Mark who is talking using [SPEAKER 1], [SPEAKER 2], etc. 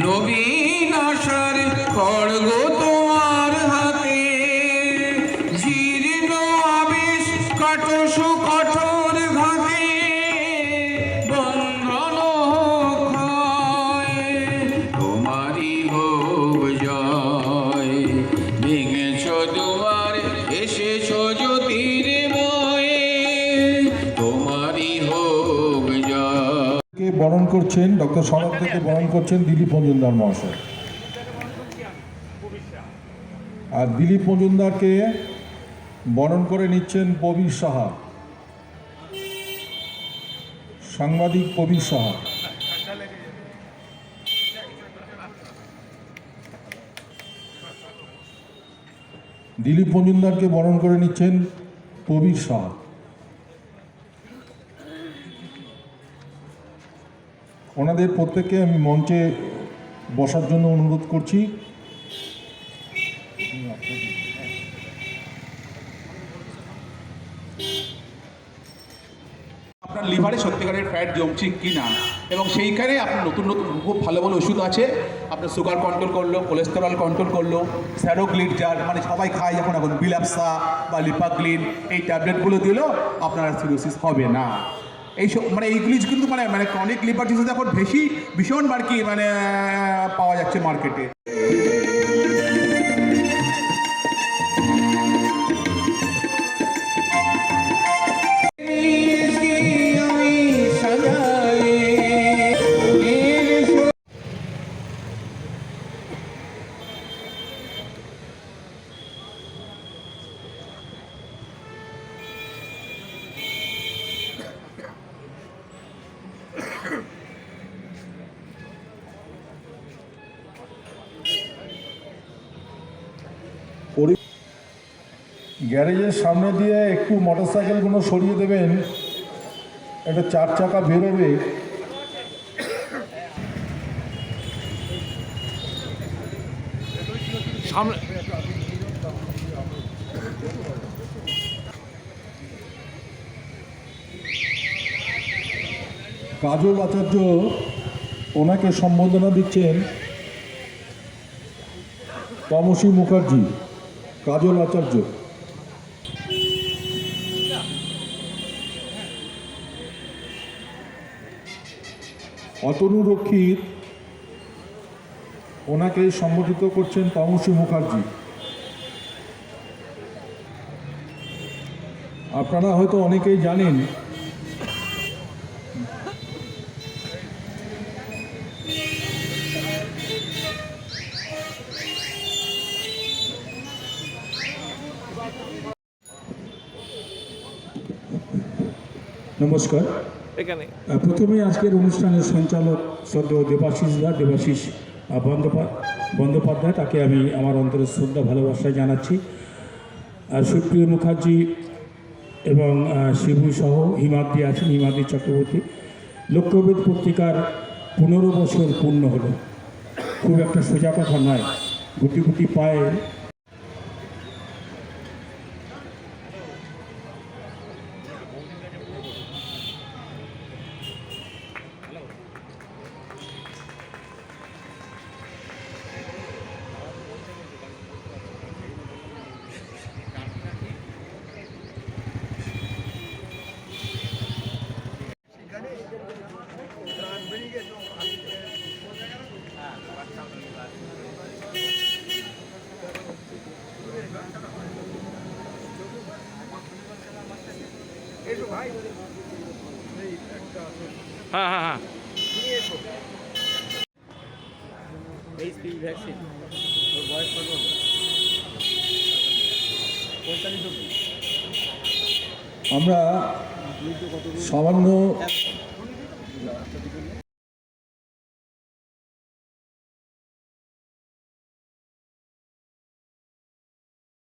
[SPEAKER 1] নবীন আশার খড়গ তোমার হাতে, জীর্ণ আবেশ কাটস কঠোর ঘাতে, বন্ধন ক্ষয় তোমারই হোক জয়। ভেঙেছ দুয়ার এসেছ জ্যোতির্ময়, তোমারই হোক জয়।
[SPEAKER 2] বরণ করছেন ডক্টর সনদ থেকে বরণ করছেন দিলীপ মজুমদার মহাশয়। আর দিলীপ মজুমদারকে বরণ করে নিচ্ছেন প্রবীর সাহা, সাংবাদিক প্রবীর সাহা। দিলীপ মজুমদারকে বরণ করে নিচ্ছেন প্রবীর সাহা। ওনাদের প্রত্যেককে আমি মঞ্চে বসার জন্য অনুরোধ করছি।
[SPEAKER 3] আপনার লিভারে সত্যিকারের ফ্যাট জমছে কি না, এবং সেইখানে আপনার নতুন নতুন খুব ভালো ভালো ওষুধ আছে। আপনার সুগার কন্ট্রোল করলো, কোলেস্টেরল কন্ট্রোল করলো, স্যারোগ্লিড, যার মানে সবাই খায় এখন বিলাপসা বা লিপাগ্লিন, এই ট্যাবলেটগুলো দিলেও আপনার সিরোসিস হবে না। এইসব মানে এইগুলি কিন্তু মানে ক্রনিক লিভার ডিজিজ এখন ভীষণ কি পাওয়া যাচ্ছে মার্কেটে।
[SPEAKER 2] গ্যারেজের সামনে দিয়ে একটু মোটরসাইকেলগুলো সরিয়ে দেবেন, একটা 4 চাকা বেরোবে। কাজল আচার্য ওনাকে সম্বোধনা দিচ্ছেন তমসী মুখার্জি। কাজল আচার্য। অতনু রক্ষিত ওনাকে সম্বোধিত করছেন তমসী মুখার্জি। আপনারা হয়তো অনেকেই জানেন নমস্কার। প্রথমে আজকের অনুষ্ঠানের সঞ্চালক শ্রদ্ধেয় দেবাশিস বন্দ্যোপাধ্যায়, তাকে আমি আমার অন্তরের শ্রদ্ধা ভালোবাসা জানাচ্ছি। আর সুপ্রিয় মুখার্জি এবং শিবু সহ হিমাদ্রি আছেন, হিমাদ্রি চক্রবর্তী। লক্ষ্যভেদ পত্রিকার 15 বছর পূর্ণ হলো। খুব একটা সোজা কথা নয়, গুটি গুটি পায়ে আমরা সামান্য